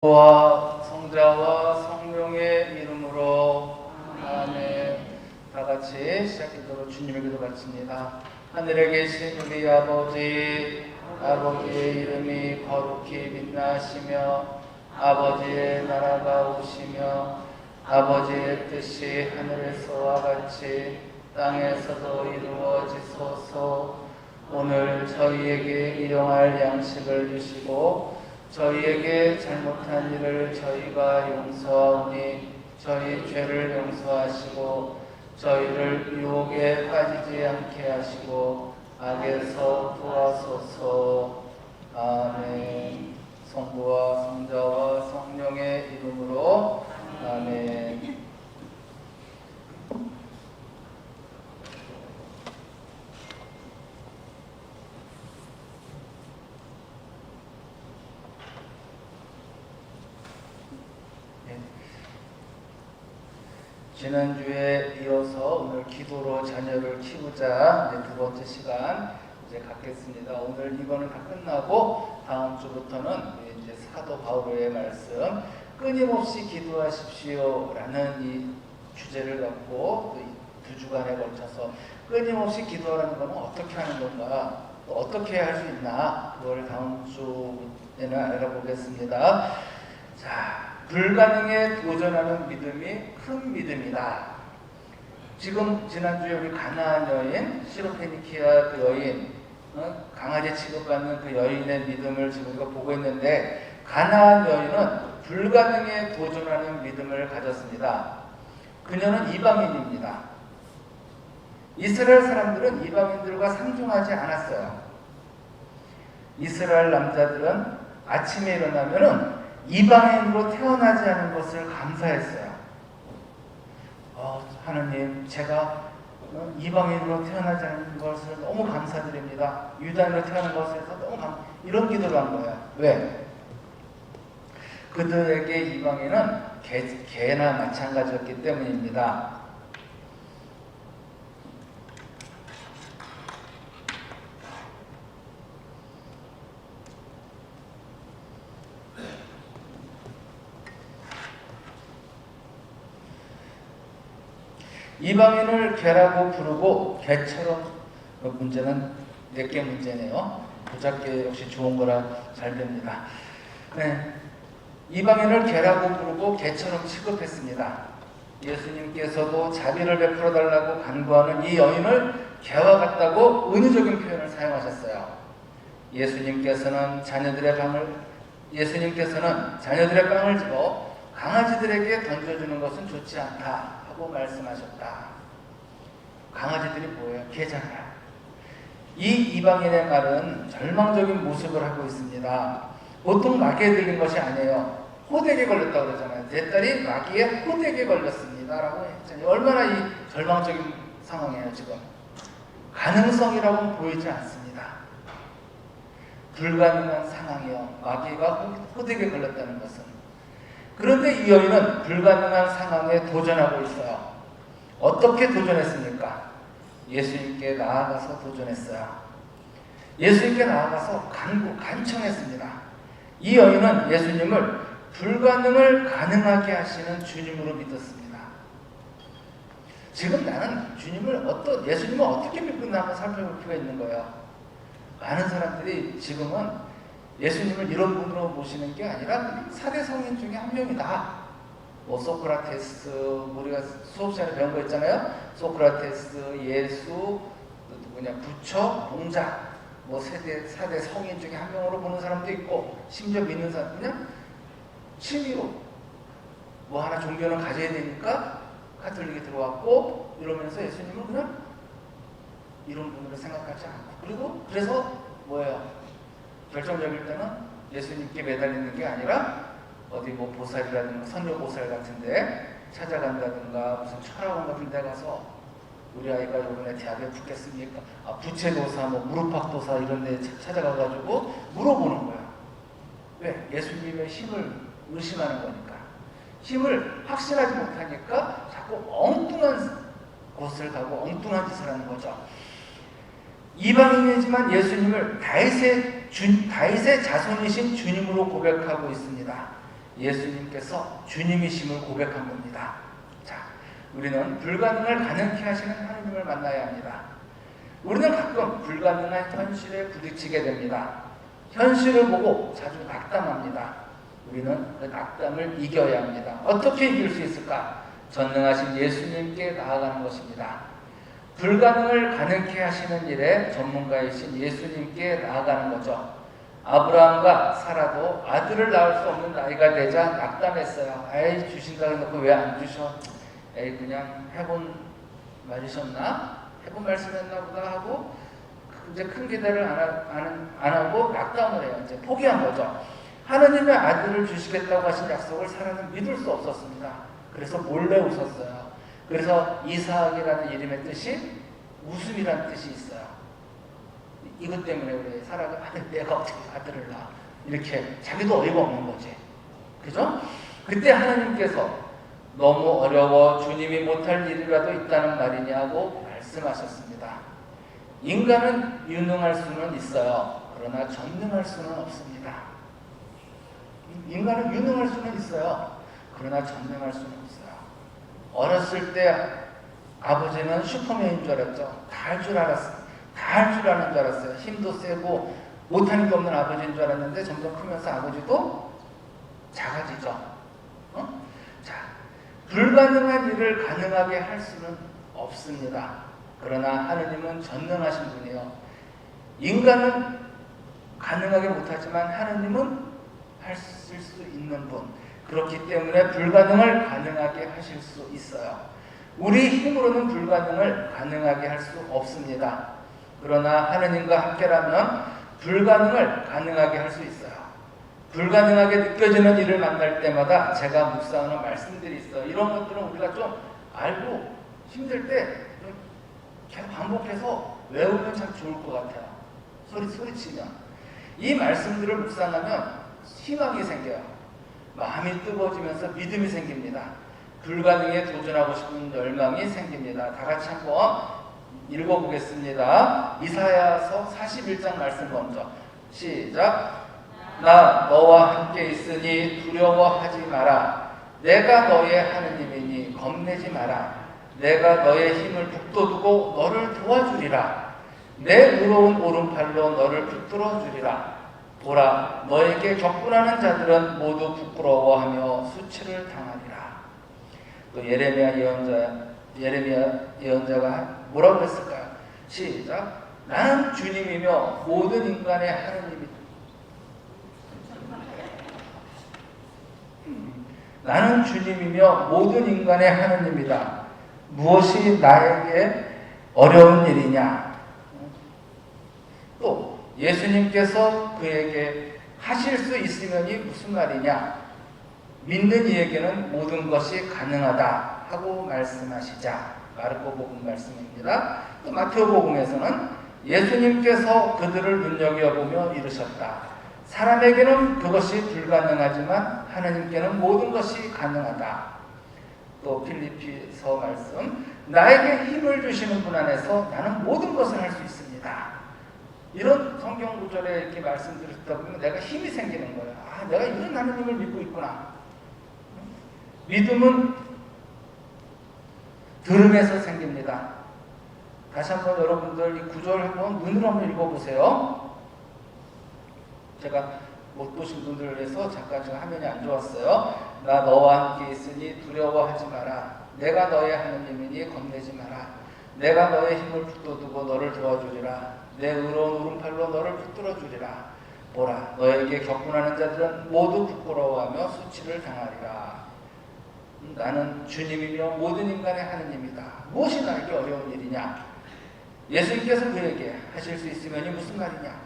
와 성자와 성령의 이름으로 아멘. 다 같이 시작기도로 주님의 기도 바칩니다. 하늘에 계신 우리 아버지, 아버지의 이름이 거룩히 빛나시며 아버지의 나라가 오시며 아버지의 뜻이 하늘에서와 같이 땅에서도 이루어지소서. 오늘 저희에게 일용할 양식을 주시고 저희에게 잘못한 일을 저희가 용서하오니 저희 죄를 용서하시고 저희를 유혹에 빠지지 않게 하시고 악에서 구하소서. 아멘. 성부와 성자와 성령의 이름으로 아멘. 지난주에 이어서 오늘 기도로 자녀를 키우자 두 번째 시간 갖겠습니다. 오늘 이거는 다 끝나고 다음 주부터는 이제 사도 바울의 말씀 끊임없이 기도하십시오라는 이 주제를 갖고 두 주간에 걸쳐서 끊임없이 기도하는 것은 어떻게 하는 건가, 또 어떻게 할 수 있나, 그걸 다음 주에는 알아보겠습니다. 자, 불가능에 도전하는 믿음이 큰 믿음이다. 지금 지난주에 우리 가나안 여인, 시로페니키아 그 여인, 강아지 취급받는 그 여인의 믿음을 지금 우리가 보고 있는데, 가나안 여인은 불가능에 도전하는 믿음을 가졌습니다. 그녀는 이방인입니다. 이스라엘 사람들은 이방인들과 상종하지 않았어요. 이스라엘 남자들은 아침에 일어나면은 이방인으로 태어나지 않은 것을 감사했어요. 하느님, 제가 이방인으로 태어나지 않은 것을 너무 감사드립니다. 유다인으로 태어난 것에 대해서 너무 이런 기도를 한 거예요. 왜? 그들에게 이방인은 개나 마찬가지였기 때문입니다. 이방인을 개라고 부르고 개처럼, 문제는 내게 문제네요. 부작개 역시 좋은 거라 잘 됩니다. 네. 이방인을 개라고 부르고 개처럼 취급했습니다. 예수님께서도 자비를 베풀어 달라고 간구하는 이 여인을 개와 같다고 은유적인 표현을 사용하셨어요. 예수님께서는 자녀들의 빵을 집어 강아지들에게 던져주는 것은 좋지 않다 하고 말씀하셨다. 강아지들이 뭐예요? 개잖아요. 이 이방인의 말은 절망적인 모습을 하고 있습니다. 보통 마귀에 들린 것이 아니에요. 호되게 걸렸다고 그러잖아요. 내 딸이 마귀에 호되게 걸렸습니다 라고 했잖아요. 얼마나 이 절망적인 상황이에요. 지금 가능성이라고는 보이지 않습니다. 불가능한 상황이요. 마귀가 호되게 걸렸다는 것은. 그런데 이 여인은 불가능한 상황에 도전하고 있어요. 어떻게 도전했습니까? 예수님께 나아가서 도전했어요. 예수님께 나아가서 간청했습니다. 이 여인은 예수님을 불가능을 가능하게 하시는 주님으로 믿었습니다. 지금 나는 예수님을 어떻게 믿고 있나 한번 살펴볼 필요가 있는 거예요. 많은 사람들이 지금은 예수님을 이런 분으로 모시는 게 아니라 4대 성인 중에 한 명이다. 소크라테스, 우리가 수업 시간에 배운 거 있잖아요. 소크라테스, 예수, 부처, 동자, 4대 성인 중에 한 명으로 보는 사람도 있고, 심지어 믿는 사람 그냥 취미로 하나 종교는 가져야 되니까 가톨릭에 들어왔고 이러면서 예수님을 그냥 이런 분으로 생각하지 않고, 그래서 뭐예요? 결정적일 때는 예수님께 매달리는 게 아니라 어디 보살이라든가 선녀보살 같은데 찾아간다든가 무슨 철학원 같은 데 가서 우리 아이가 이번에 대학에 붙겠습니까? 부채도사, 무릎팍도사 이런 데 찾아가가지고 물어보는 거야. 왜? 예수님의 힘을 의심하는 거니까. 힘을 확신하지 못하니까 자꾸 엉뚱한 곳을 가고 엉뚱한 짓을 하는 거죠. 이방인이지만 예수님을 다윗의 자손이신 주님으로 고백하고 있습니다. 예수님께서 주님이심을 고백한 겁니다. 자, 우리는 불가능을 가능케 하시는 하나님을 만나야 합니다. 우리는 가끔 불가능한 현실에 부딪히게 됩니다. 현실을 보고 자주 낙담합니다. 우리는 그 낙담을 이겨야 합니다. 어떻게 이길 수 있을까? 전능하신 예수님께 나아가는 것입니다. 불가능을 가능케 하시는 일에 전문가이신 예수님께 나아가는 거죠. 아브라함과 사라도 아들을 낳을 수 없는 나이가 되자 낙담했어요. 에이, 주신다고 해놓고 왜 안 주셔? 에이, 그냥 해본 말이셨나? 해본 말씀했나 보다 하고 이제 큰 기대를 안 하고 낙담을 해요. 이제 포기한 거죠. 하느님의 아들을 주시겠다고 하신 약속을 사라는 믿을 수 없었습니다. 그래서 몰래 웃었어요. 그래서 이삭이라는 이름의 뜻이 웃음이라는 뜻이 있어요. 이것 때문에 우리 사라가 내가 어떻게 아들을 낳아? 이렇게 자기도 어이가 없는 거지. 그죠? 그때 하나님께서 너무 어려워 주님이 못할 일이라도 있다는 말이냐고 말씀하셨습니다. 인간은 유능할 수는 있어요. 그러나 전능할 수는 없습니다. 인간은 유능할 수는 있어요. 그러나 전능할 수는 없어요. 어렸을 때 아버지는 슈퍼맨인 줄 알았죠. 다 할 줄 알았어요. 다 할 줄 아는 줄 알았어요. 힘도 세고 못하는 게 없는 아버지인 줄 알았는데 점점 크면서 아버지도 작아지죠. 자, 불가능한 일을 가능하게 할 수는 없습니다. 그러나 하느님은 전능하신 분이에요. 인간은 가능하게 못하지만 하느님은 하실 수 있는 분. 그렇기 때문에 불가능을 가능하게 하실 수 있어요. 우리 힘으로는 불가능을 가능하게 할 수 없습니다. 그러나 하느님과 함께라면 불가능을 가능하게 할 수 있어요. 불가능하게 느껴지는 일을 만날 때마다 제가 묵상하는 말씀들이 있어요. 이런 것들은 우리가 좀 알고 힘들 때 계속 반복해서 외우면 참 좋을 것 같아요. 소리치면. 이 말씀들을 묵상하면 희망이 생겨요. 마음이 뜨거워지면서 믿음이 생깁니다. 불가능에 도전하고 싶은 열망이 생깁니다. 다 같이 한번 읽어보겠습니다. 이사야서 41장 말씀 먼저 시작. 나 너와 함께 있으니 두려워하지 마라. 내가 너의 하느님이니 겁내지 마라. 내가 너의 힘을 북돋우고 너를 도와주리라. 내 의로운 오른팔로 너를 붙들어 주리라. 보라, 너에게 격분하는 자들은 모두 부끄러워하며 수치를 당하리라. 또 예레미야 예언자가 뭐라고 했을까요? 시작. 나는 주님이며 모든 인간의 하느님이 나는 주님이며 모든 인간의 하느님이다. 무엇이 나에게 어려운 일이냐? 또 예수님께서 그에게 하실 수 있으면이 무슨 말이냐? 믿는 이에게는 모든 것이 가능하다 하고 말씀하시자. 마르코복음 말씀입니다. 또 마태오복음에서는 예수님께서 그들을 눈여겨보며 이르셨다. 사람에게는 그것이 불가능하지만 하나님께는 모든 것이 가능하다. 또 필리피서 말씀, 나에게 힘을 주시는 분 안에서 나는 모든 것을 할 수 있습니다. 이런 성경 구절에 이렇게 말씀드릴 때 보면 내가 힘이 생기는 거예요. 아, 내가 이런 하나님을 믿고 있구나. 믿음은 들음에서 생깁니다. 다시 한번 여러분들 이 구절 한번 눈으로 한번 읽어보세요. 제가 못 보신 분들을 위해서 잠깐 지금 화면이 안 좋았어요. 나 너와 함께 있으니 두려워하지 마라. 내가 너의 하느님이니 겁내지 마라. 내가 너의 힘을 북돋우고 너를 도와주리라. 내 의로운 오른팔로 너를 붙들어 주리라. 보라, 너에게 격분하는 자들은 모두 부끄러워하며 수치를 당하리라. 나는 주님이며 모든 인간의 하느님이다. 무엇이 나에게 어려운 일이냐? 예수님께서 그에게 하실 수 있으면이 무슨 말이냐?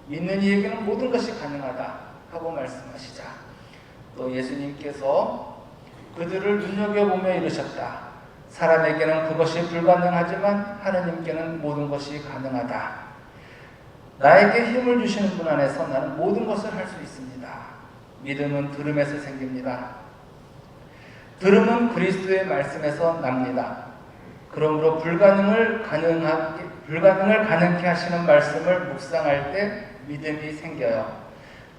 믿는 이에게는 모든 것이 가능하다 하고 말씀하시자. 또 예수님께서 그들을 눈여겨보며 이르셨다. 사람에게는 그것이 불가능하지만 하느님께는 모든 것이 가능하다. 나에게 힘을 주시는 분 안에서 나는 모든 것을 할 수 있습니다. 믿음은 들음에서 생깁니다. 들음은 그리스도의 말씀에서 납니다. 그러므로 불가능을 가능케 하시는 말씀을 묵상할 때 믿음이 생겨요.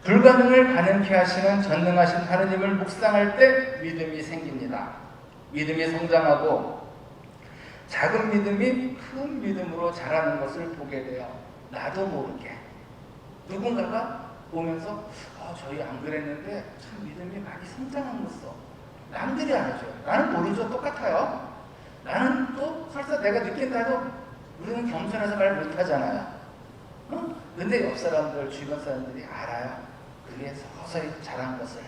불가능을 가능케 하시는 전능하신 하느님을 묵상할 때 믿음이 생깁니다. 믿음이 성장하고 작은 믿음이 큰 믿음으로 자라는 것을 보게 돼요. 나도 모르게 누군가가 보면서 저희 안 그랬는데 참 믿음이 많이 성장한 것어. 남들이 안 해줘요. 나는 모르죠. 똑같아요. 나는 또 설사 내가 느낀다 해도 우리는 겸손해서 말 못하잖아요. 근데 옆 사람들, 주변 사람들이 알아요. 그게 서서히 자란 것을.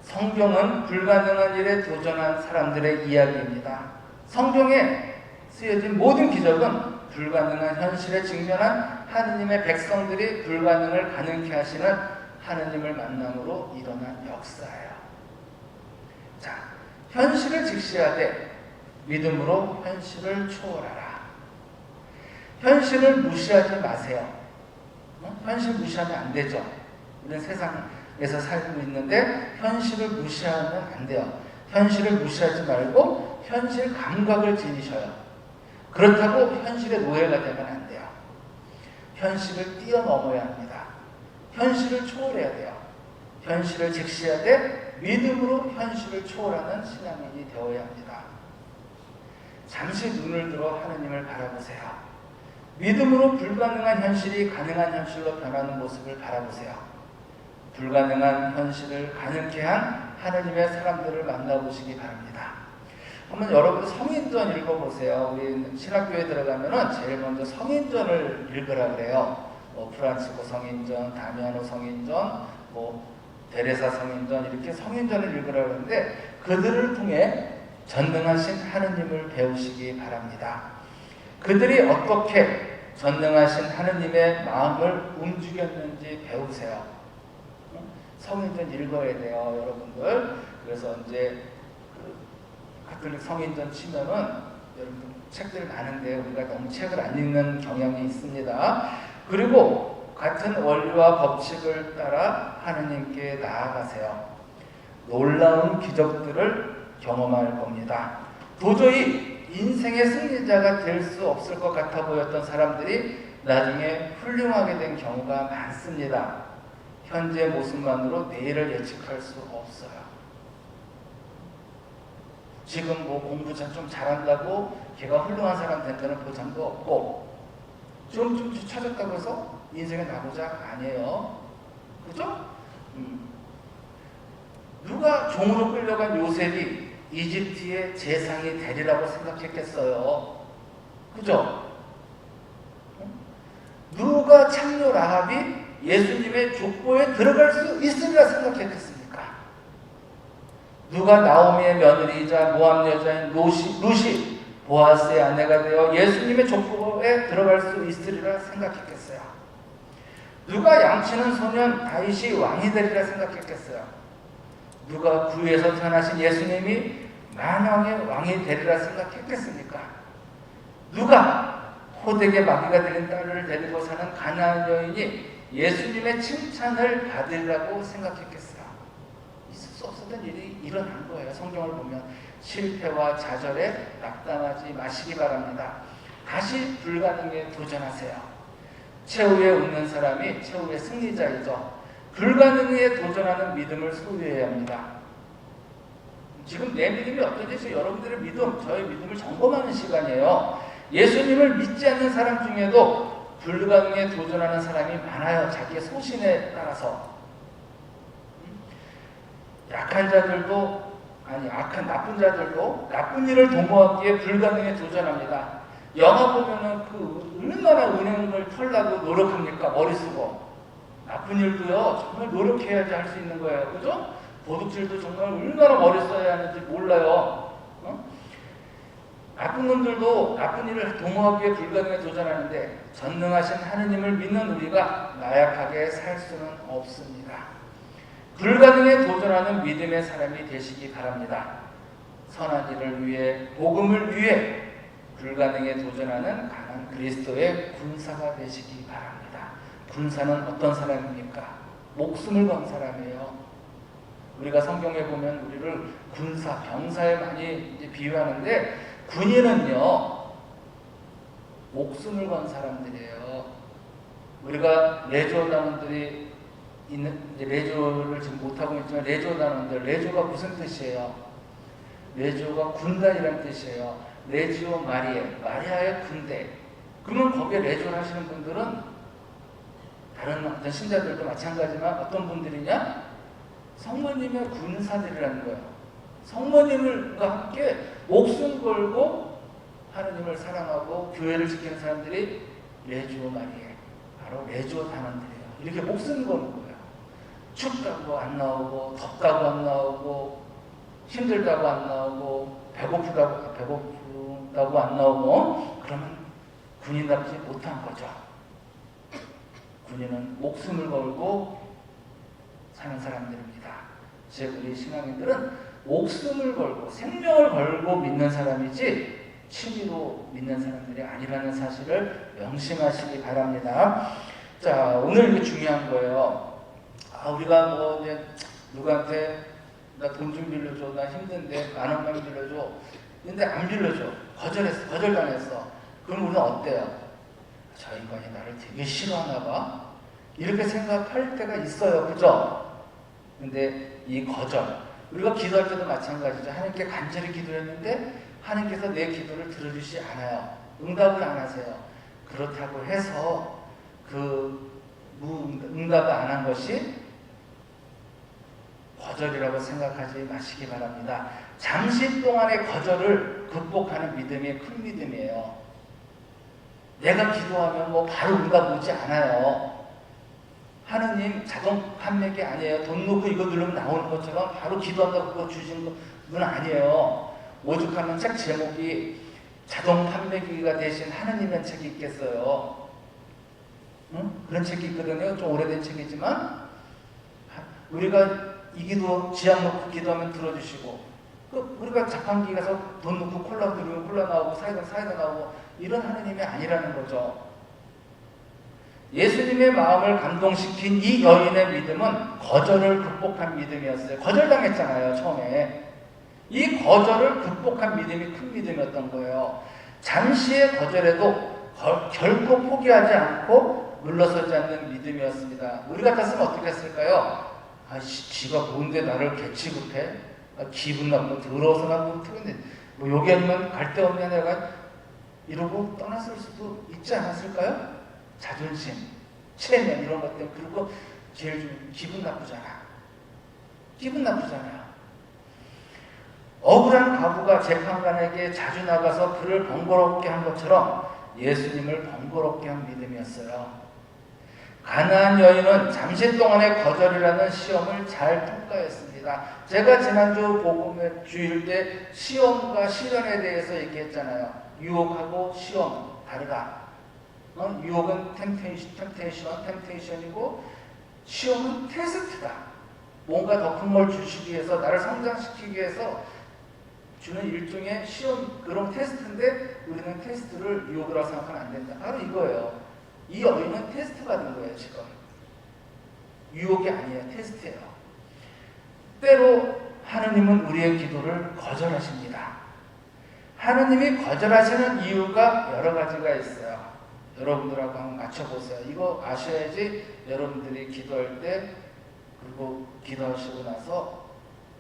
성경은 불가능한 일에 도전한 사람들의 이야기입니다. 성경에 쓰여진 모든 기적은 불가능한 현실에 직면한 하느님의 백성들이 불가능을 가능케 하시는 하느님을 만남으로 일어난 역사예요. 자, 현실을 직시하되 믿음으로 현실을 초월하라. 현실을 무시하지 마세요. 현실 무시하면 안 되죠. 우리는 세상에서 살고 있는데 현실을 무시하면 안 돼요. 현실을 무시하지 말고 현실 감각을 지니셔요. 그렇다고 현실의 노예가 되면 안 돼요. 현실을 뛰어넘어야 합니다. 현실을 초월해야 돼요. 현실을 직시해야 돼 믿음으로 현실을 초월하는 신앙인이 되어야 합니다. 잠시 눈을 들어 하느님을 바라보세요. 믿음으로 불가능한 현실이 가능한 현실로 변하는 모습을 바라보세요. 불가능한 현실을 가능케 한 하느님의 사람들을 만나보시기 바랍니다. 한번 여러분 성인전 읽어보세요. 우리 신학교에 들어가면은 제일 먼저 성인전을 읽으라 그래요. 프란치스코 성인전, 다미아노 성인전, 데레사 성인전, 이렇게 성인전을 읽으라 그러는데 그들을 통해 전능하신 하느님을 배우시기 바랍니다. 그들이 어떻게 전능하신 하느님의 마음을 움직였는지 배우세요. 성인전 읽어야 돼요, 여러분들. 그래서 이제 가톨릭 성인전 치면은 여러분 책들 많은데 우리가 너무 책을 안 읽는 경향이 있습니다. 그리고 같은 원리와 법칙을 따라 하느님께 나아가세요. 놀라운 기적들을 경험할 겁니다. 도저히 인생의 승리자가 될 수 없을 것 같아 보였던 사람들이 나중에 훌륭하게 된 경우가 많습니다. 현재 모습만으로 내일을 예측할 수 없어요. 지금 공부 좀 잘한다고 걔가 훌륭한 사람 된다는 보장도 없고 좀 뒤처졌다고 해서 인생의 나고자 아니에요. 그죠? 누가 종으로 끌려간 요셉이 이집트의 재상이 되리라고 생각했겠어요. 그죠? 누가 창녀 라합이 예수님의 족보에 들어갈 수 있으리라 생각했겠습니까? 누가 나오미의 며느리이자 모압 여자인 루시 보아스의 아내가 되어 예수님의 족보에 들어갈 수 있으리라 생각했겠어요? 누가 양치는 소년 다윗이 왕이 되리라 생각했겠어요? 누가 구유에서 태어나신 예수님이 만왕의 왕이 되리라 생각했겠습니까? 누가 호되게 마귀가 들린 딸을 데리고 사는 가나안 여인이 예수님의 칭찬을 받으려고 생각했겠어요? 있을 수 없었던 일이 일어난 거예요. 성경을 보면. 실패와 좌절에 낙담하지 마시기 바랍니다. 다시 불가능에 도전하세요. 최후에 웃는 사람이 최후의 승리자이죠. 불가능에 도전하는 믿음을 소유해야 합니다. 지금 내 믿음이 어떤지 여러분들의 믿음, 저의 믿음을 점검하는 시간이에요. 예수님을 믿지 않는 사람 중에도 불가능에 도전하는 사람이 많아요. 자기의 소신에 따라서. 약한 나쁜 자들도 나쁜 일을 도모하기에 불가능에 도전합니다. 영화 보면은 얼마나 은행을 털려고 노력합니까? 머리 쓰고. 나쁜 일도요, 정말 노력해야지 할 수 있는 거예요. 그죠? 도둑질도 정말 얼마나 머리 써야 하는지 몰라요. 나쁜 놈들도 나쁜 일을 도모하기 위해 불가능에 도전하는데 전능하신 하느님을 믿는 우리가 나약하게 살 수는 없습니다. 불가능에 도전하는 믿음의 사람이 되시기 바랍니다. 선한 일을 위해, 복음을 위해 불가능에 도전하는 강한 그리스도의 군사가 되시기 바랍니다. 군사는 어떤 사람입니까? 목숨을 건 사람이에요. 우리가 성경에 보면 우리를 군사, 병사에 많이 비유하는데 군인은요, 목숨을 건 사람들이에요. 우리가 레지오나원들이 있는 이제 레조를 지금 못하고 있지만 레조 단원들, 레조가 무슨 뜻이에요? 레조가 군단이라는 뜻이에요. 레지오 마리에, 마리아의 군대. 그러면 거기에 레조를 하시는 분들은 다른 어떤 신자들도 마찬가지지만 어떤 분들이냐? 성모님의 군사들이라는 거예요. 성모님과 함께 목숨 걸고 하느님을 사랑하고 교회를 지키는 사람들이 레지오 마리에, 바로 레지오 단원들이에요. 이렇게 목숨 거는 거예요. 춥다고 안 나오고, 덥다고 안 나오고, 힘들다고 안 나오고, 배고프다고 안 나오고, 그러면 군인답지 못한 거죠. 군인은 목숨을 걸고 사는 사람들입니다. 즉 우리 신앙인들은 목숨을 걸고 생명을 걸고 믿는 사람이지 취미로 믿는 사람들이 아니라는 사실을 명심하시기 바랍니다. 자, 오늘 이게 중요한 거예요. 우리가 뭐 이제 누구한테 나 돈 좀 빌려줘, 나 힘든데 10,000원만 빌려줘. 근데 안 빌려줘. 거절당했어. 그럼 우리는 어때요? 저 인간이 나를 되게 싫어하나 봐. 이렇게 생각할 때가 있어요. 그죠? 근데 이 거절, 우리가 기도할 때도 마찬가지죠. 하나님께 간절히 기도했는데 하나님께서 내 기도를 들어주시지 않아요. 응답을 안 하세요. 그렇다고 해서 그 응답을 안 한 것이 거절이라고 생각하지 마시기 바랍니다. 잠시 동안의 거절을 극복하는 믿음이 큰 믿음이에요. 내가 기도하면 뭐 바로 응답 오지 않아요. 하느님 자동 판매기 아니에요. 돈 놓고 이거 누르면 나오는 것처럼 바로 기도한다고 그거 주신 건 아니에요. 오죽하면 책 제목이 자동 판매기가 대신 하느님의 책이 있겠어요. 응? 그런 책이 있거든요. 좀 오래된 책이지만 우리가 이 기도 지약 놓고 기도하면 들어주시고, 우리가 자판기 가서 돈 넣고 콜라 누르면 콜라 나오고 사이다 나오고, 이런 하느님이 아니라는 거죠. 예수님의 마음을 감동시킨 이 여인의 믿음은 거절을 극복한 믿음이었어요. 거절당했잖아요, 처음에. 이 거절을 극복한 믿음이 큰 믿음이었던 거예요. 잠시의 거절에도 결코 포기하지 않고 물러서지 않는 믿음이었습니다. 우리 같았으면 어떻게 했을까요? 지가 뭔데 나를 개취급해? 기분 나쁘고 더러워서 난 못하겠네. 뭐 여기 아니면 갈 데 없냐 내가, 이러고 떠났을 수도 있지 않았을까요? 자존심, 체면 이런 것 때문에. 그리고 제일 좀 기분 나쁘잖아요. 억울한 과부가 재판관에게 자주 나가서 그를 번거롭게 한 것처럼 예수님을 번거롭게 한 믿음이었어요. 가나안 여인은 잠시 동안의 거절이라는 시험을 잘 통과했습니다. 제가 지난주 복음의 주일 때 시험과 시련에 대해서 얘기했잖아요. 유혹하고 시험 다르다. 유혹은 템테이션이고 시험은 테스트다. 뭔가 더 큰 걸 주시기 위해서, 나를 성장시키기 위해서 주는 일종의 시험, 그런 테스트인데 우리는 테스트를 유혹이라고 생각하면 안 된다. 바로 이거예요. 이 여인은 테스트 받은 거예요. 지금 유혹이 아니에요. 테스트예요. 때로 하느님은 우리의 기도를 거절하십니다. 하느님이 거절하시는 이유가 여러 가지가 있어요. 여러분들하고 한번 맞춰보세요. 이거 아셔야지 여러분들이 기도할 때, 그리고 기도하시고 나서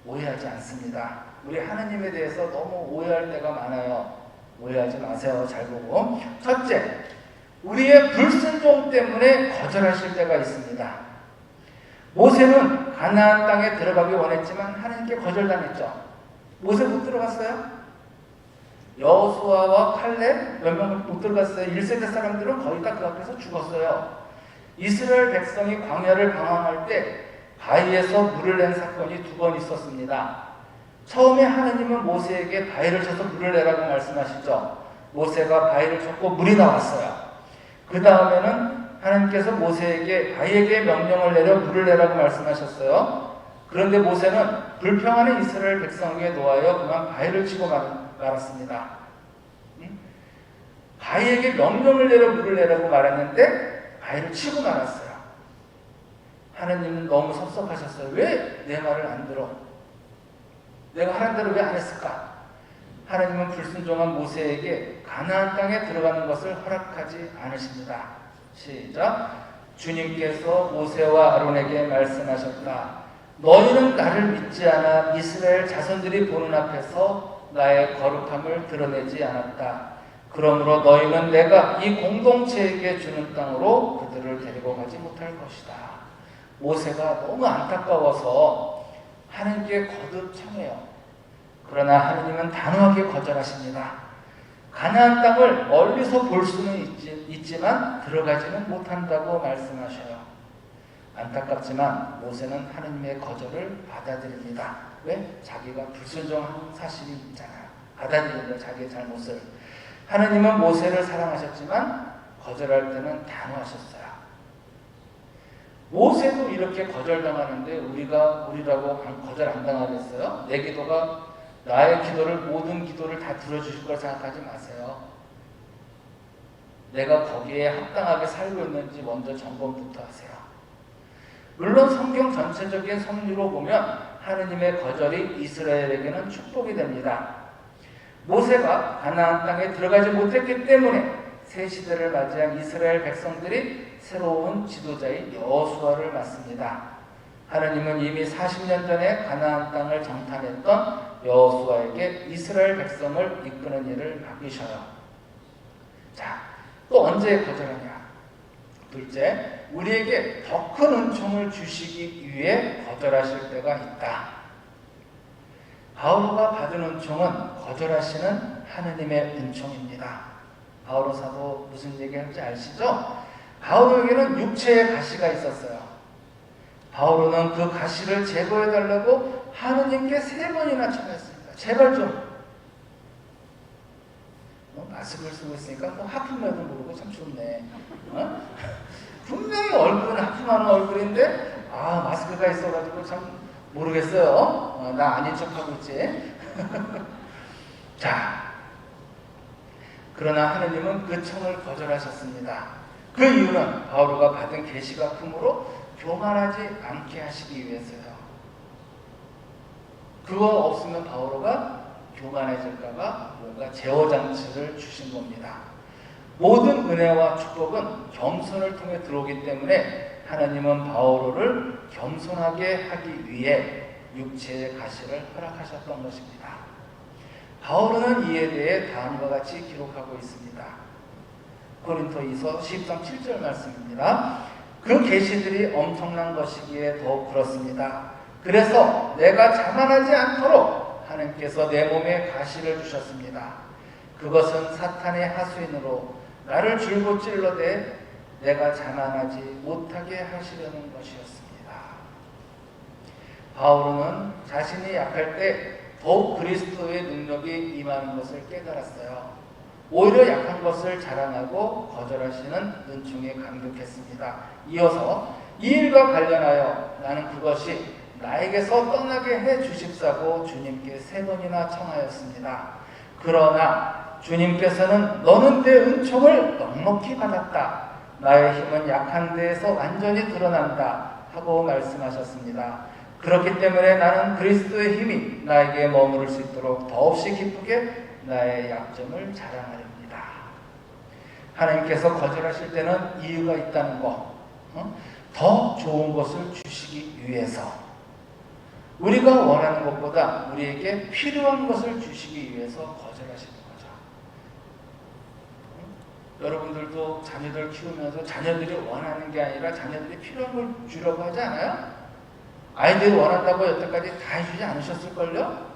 오해하지 않습니다. 우리 하느님에 대해서 너무 오해할 때가 많아요. 오해하지 마세요. 잘 보고. 첫째, 우리의 불순종 때문에 거절하실 때가 있습니다. 모세는 가나안 땅에 들어가기 원했지만 하나님께 거절당했죠. 모세 못 들어갔어요? 여호수아와 칼렙 몇 명 못 들어갔어요. 1세대 사람들은 거의 다 그 앞에서 죽었어요. 이스라엘 백성이 광야를 방황할 때 바위에서 물을 낸 사건이 2번 있었습니다. 처음에 하나님은 모세에게 바위를 쳐서 물을 내라고 말씀하시죠. 모세가 바위를 쳤고 물이 나왔어요. 그 다음에는 하나님께서 모세에게 바위에게 명령을 내려 물을 내라고 말씀하셨어요. 그런데 모세는 불평하는 이스라엘 백성에게 노하여 그만 바위를 치고 말았습니다. 바위에게 명령을 내려 물을 내라고 말했는데 바위를 치고 말았어요. 하나님은 너무 섭섭하셨어요. 왜 내 말을 안 들어? 내가 하는 대로 왜 안 했을까? 하나님은 불순종한 모세에게 가나안 땅에 들어가는 것을 허락하지 않으십니다. 시작. 주님께서 모세와 아론에게 말씀하셨다. 너희는 나를 믿지 않아 이스라엘 자손들이 보는 앞에서 나의 거룩함을 드러내지 않았다. 그러므로 너희는 내가 이 공동체에게 주는 땅으로 그들을 데리고 가지 못할 것이다. 모세가 너무 안타까워서 하나님께 거듭 청해요. 그러나 하나님은 단호하게 거절하십니다. 가나안 땅을 멀리서 볼 수는 있지만 들어가지는 못한다고 말씀하셔요. 안타깝지만 모세는 하나님의 거절을 받아들입니다. 왜? 자기가 불순종한 사실이 있잖아요. 받아들이는 자기의 잘못을. 하나님은 모세를 사랑하셨지만 거절할 때는 단호하셨어요. 모세도 이렇게 거절당하는데 우리라고 거절 안 당하겠어요? 내 기도가 나의 기도를 모든 기도를 다 들어주실 걸 생각하지 마세요. 내가 거기에 합당하게 살고 있는지 먼저 점검부터 하세요. 물론 성경 전체적인 섭리로 보면 하느님의 거절이 이스라엘에게는 축복이 됩니다. 모세가 가나안 땅에 들어가지 못했기 때문에 새 시대를 맞이한 이스라엘 백성들이 새로운 지도자인 여호수아를 맡습니다. 하나님은 이미 40년 전에 가나안 땅을 정탐했던 여호수아에게 이스라엘 백성을 이끄는 일을 맡기셔요. 자, 또 언제 거절하냐? 둘째, 우리에게 더 큰 은총을 주시기 위해 거절하실 때가 있다. 바오로가 받은 은총은 거절하시는 하느님의 은총입니다. 바오로 사도 무슨 얘기할지 아시죠? 바오로에게는 육체의 가시가 있었어요. 바오로는 그 가시를 제거해달라고 하느님께 3번이나 청했습니다. 제발 좀. 마스크를 쓰고 있으니까 하품해도 모르고 참 좋네. 분명히 얼굴은 하품하는 얼굴인데 마스크가 있어가지고 참 모르겠어요. 나 아닌 척하고 있지. 자, 그러나 하느님은 그 청을 거절하셨습니다. 그 이유는 바오로가 받은 계시가 크므로 교만하지 않게 하시기 위해서요. 그거 없으면 바오로가 교만해질까봐 뭔가 제어장치를 주신 겁니다. 모든 은혜와 축복은 겸손을 통해 들어오기 때문에 하나님은 바오로를 겸손하게 하기 위해 육체의 가시를 허락하셨던 것입니다. 바오로는 이에 대해 다음과 같이 기록하고 있습니다. 고린토이서 13장 7절 말씀입니다. 그 계시들이 엄청난 것이기에 더욱 그렇습니다. 그래서 내가 자만하지 않도록 하나님께서 내 몸에 가시를 주셨습니다. 그것은 사탄의 하수인으로 나를 줄곧 찔러대 내가 자만하지 못하게 하시려는 것이었습니다. 바오로는 자신이 약할 때 더욱 그리스도의 능력이 임하는 것을 깨달았어요. 오히려 약한 것을 자랑하고 거절하시는 은총에 감격했습니다. 이어서 이 일과 관련하여 나는 그것이 나에게서 떠나게 해 주십사고 주님께 3번이나 청하였습니다. 그러나 주님께서는 너는 내 은총을 넉넉히 받았다. 나의 힘은 약한 데에서 완전히 드러난다 하고 말씀하셨습니다. 그렇기 때문에 나는 그리스도의 힘이 나에게 머무를 수 있도록 더없이 기쁘게 나의 약점을 자랑하렵니다. 하나님께서 거절하실 때는 이유가 있다는 것, 더 좋은 것을 주시기 위해서, 우리가 원하는 것보다 우리에게 필요한 것을 주시기 위해서 거절하시는 거죠. 여러분들도 자녀들 키우면서 자녀들이 원하는 게 아니라 자녀들이 필요한 걸 주려고 하지 않아요? 아이들이 원한다고 여태까지 다 해주지 않으셨을걸요?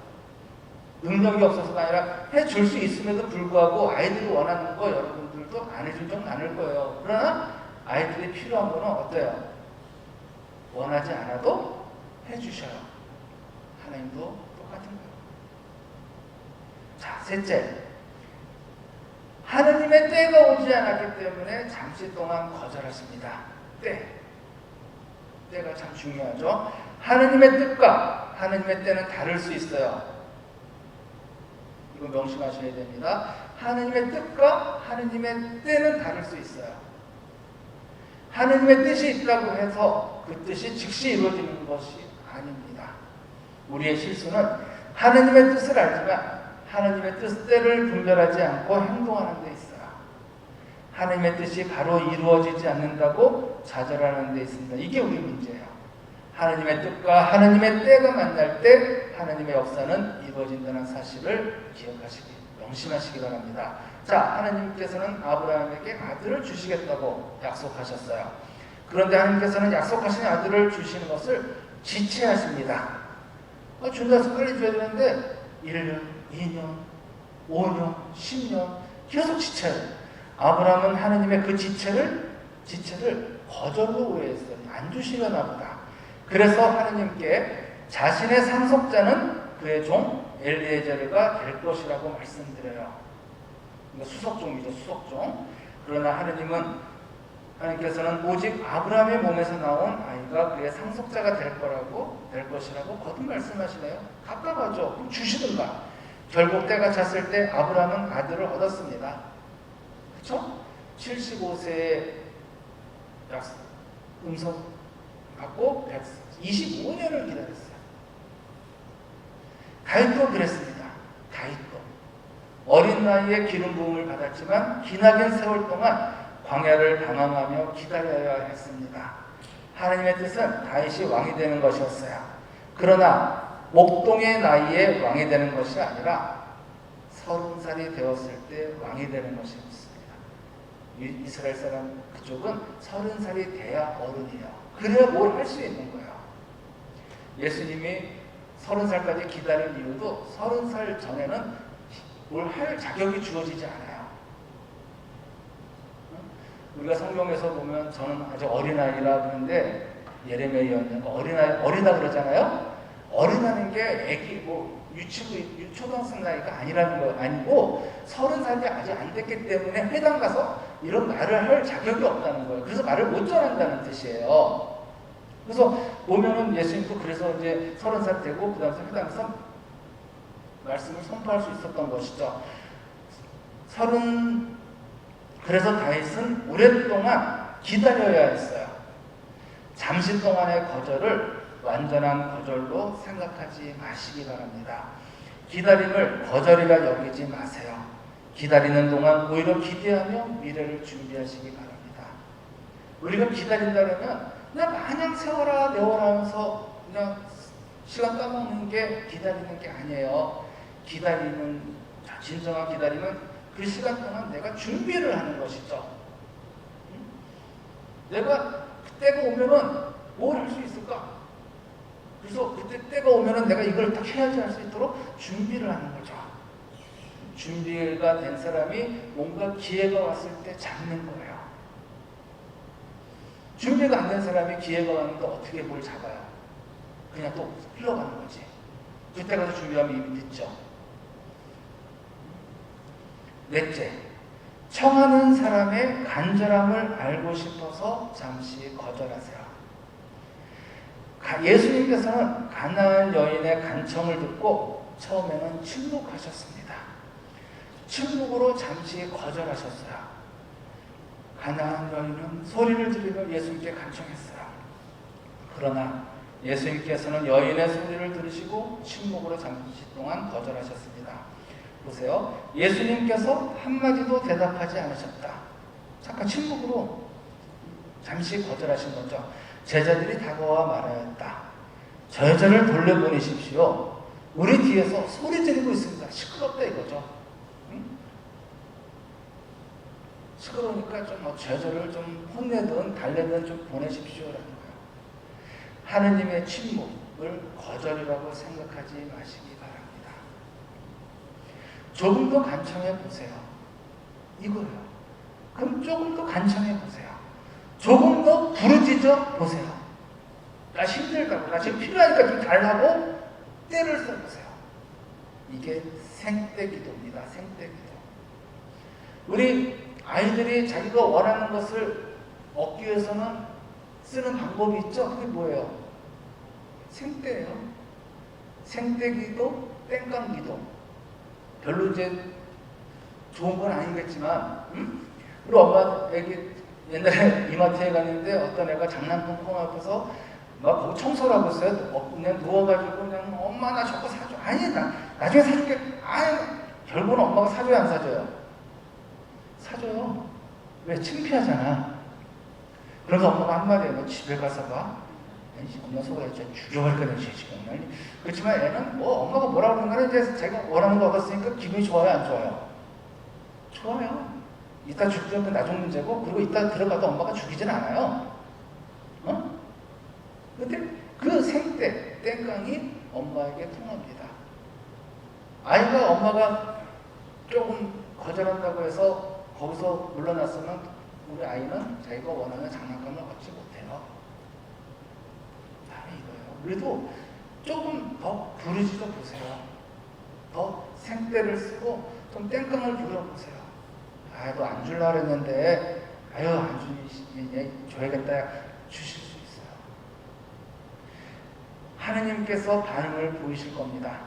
능력이 없어서가 아니라 해줄 수 있음에도 불구하고 아이들이 원하는 거 여러분들도 안 해준 적 많을 거예요. 그러나 아이들이 필요한 거는 어때요? 원하지 않아도 해주셔요. 하나님도 똑같은 거예요. 자, 셋째, 하나님의 때가 오지 않았기 때문에 잠시 동안 거절하십니다. 때가 참 중요하죠. 하나님의 뜻과 하나님의 때는 다를 수 있어요. 이거 명심하셔야 됩니다. 하나님의 뜻과 하나님의 때는 다를 수 있어요. 하나님의 뜻이 있다고 해서 그 뜻이 즉시 이루어지는 것이 아닙니다. 우리의 실수는 하나님의 뜻을 알지만 하나님의 뜻대를 분별하지 않고 행동하는 데 있어요. 하나님의 뜻이 바로 이루어지지 않는다고 좌절하는 데 있습니다. 이게 우리 문제예요. 하나님의 뜻과 하나님의 때가 만날 때 하나님의 역사는 이루어진다는 사실을 기억하시기, 명심하시기 바랍니다. 자, 하나님께서는 아브라함에게 아들을 주시겠다고 약속하셨어요. 그런데 하나님께서는 약속하신 아들을 주시는 것을 지체하십니다. 준다 해서 빨리 줘야 되는데 1년, 2년, 5년, 10년 계속 지체해요. 아브라함은 하나님의 그 지체를 거절로 오해했어요. 안 주시려나 보다. 그래서 하나님께 자신의 상속자는 그의 종 엘리에제르가 될 것이라고 말씀드려요. 수석종이죠, 수석종. 그러나 하나님께서는 오직 아브라함의 몸에서 나온 아이가 그의 상속자가 될 것이라고 거듭 말씀하시네요. 가까워져. 그럼 주시든가. 결국 때가 찼을 때 아브라함은 아들을 얻었습니다. 그렇죠? 75세에 음성 받고 25년을 기다렸어요. 다윗도 그랬습니다. 다윗도 어린 나이에 기름 부음을 받았지만 기나긴 세월 동안 광야를 방황하며 기다려야 했습니다. 하나님의 뜻은 다윗이 왕이 되는 것이었어요. 그러나 목동의 나이에 왕이 되는 것이 아니라 30살이 되었을 때 왕이 되는 것이었습니다. 이스라엘 사람 그쪽은 30살이 돼야 어른이에요. 그래야 뭘 할 수 있는 거예요. 예수님이 30살까지 기다린 이유도 30살 전에는 뭘 할 자격이 주어지지 않아요. 우리가 성경에서 보면 저는 아주 어린아이라 그러는데 예레미야였는가 어리다 그러잖아요. 어린아이는 게 애기 초등학생 나이가 아니라는 거 아니고 30살이 아직 안 됐기 때문에 회당 가서 이런 말을 할 자격이 없다는 거예요. 그래서 말을 못 전한다는 뜻이에요. 그래서 보면은 예수님도 그래서 이제 30살 되고 그 다음에 회당에서 말씀을 선포할 수 있었던 것이죠. 그래서 다윗은 오랫동안 기다려야 했어요. 잠시 동안의 거절을 완전한 거절로 생각하지 마시기 바랍니다. 기다림을 거절이라 여기지 마세요. 기다리는 동안 오히려 기대하며 미래를 준비하시기 바랍니다. 우리가 기다린다면 그냥 마냥 세워라 내워라 하면서 그냥 시간 까먹는 게 기다리는 게 아니에요. 진정한 기다림은 그 시간 동안 내가 준비를 하는 것이죠. 내가 그때가 오면은 뭘 할 수 있을까? 그래서 그때 때가 오면은 내가 이걸 딱 해야지 할 수 있도록 준비를 하는 거죠. 준비가 된 사람이 뭔가 기회가 왔을 때 잡는 거예요. 준비가 안 된 사람이 기회가 왔는데 어떻게 뭘 잡아요? 그냥 또 흘러가는 거지. 그때 가서 준비하면 이미 늦죠. 넷째, 청하는 사람의 간절함을 알고 싶어서 잠시 거절하세요. 예수님께서는 가나안 여인의 간청을 듣고 처음에는 침묵하셨습니다. 침묵으로 잠시 거절하셨어요. 가나안 여인은 소리를 지르며 예수님께 간청했어요. 그러나 예수님께서는 여인의 소리를 들으시고 침묵으로 잠시 동안 거절하셨습니다. 보세요. 예수님께서 한마디도 대답하지 않으셨다. 잠깐 침묵으로 잠시 거절하신 거죠. 제자들이 다가와 말하였다. 저 여자를 돌려보내십시오. 우리 뒤에서 소리 지르고 있습니다. 시끄럽다 이거죠. 응? 시끄러우니까 저 여자를 좀 혼내든 달래든 좀 보내십시오라는 거예요. 하느님의 침묵을 거절이라고 생각하지 마시기 바랍니다. 조금 더 간청해 보세요. 이거예요. 그럼 조금 더 간청해 보세요. 조금 더 부르짖어 보세요. 나 힘들다고, 나 지금 필요하니까 좀 달라고 때를 써보세요. 이게 생떼기도입니다. 생떼기도. 우리 아이들이 자기가 원하는 것을 얻기 위해서는 쓰는 방법이 있죠. 그게 뭐예요? 생떼예요. 생떼기도, 땡깡기도. 별로 이제 좋은 건 아니겠지만, 우리 엄마 애기 옛날에 이마트에 갔는데 어떤 애가 장난감 코너 앞에서 막 거기 청소를 하고 있어요. 그냥 누워가지고 그냥 엄마 나 저거 사줘. 아니 나중에 사줄게. 아니 결국은 엄마가 사줘야 안 사줘요? 사줘요. 왜? 창피하잖아. 그래서 엄마가 한마디 해. 너 집에 가서 봐. 아니, 엄마 속에 죽여버릴 거야 지금. 그렇지만 애는 뭐 엄마가 뭐라 그러는 거는 이제 자기가 원하는 거 얻었으니까 기분이 좋아요, 안 좋아요? 좋아요. 이따 죽든 그 나중 문제고, 그리고 이따 들어가도 엄마가 죽이진 않아요. 근데 그 생때 땡깡이 엄마에게 통합니다. 아이가 엄마가 조금 거절한다고 해서 거기서 물러났으면 우리 아이는 자기가 원하는 장난감을 얻지 못해요. 바로 이거예요. 그래도 조금 더 부르짖어 보세요. 더 생떼를 쓰고 좀 땡깡을 부려보세요. 아이고 안 줄라 그랬는데 아유 안 주니 줘야겠다. 주실 수 있어요. 하느님께서 반응을 보이실 겁니다.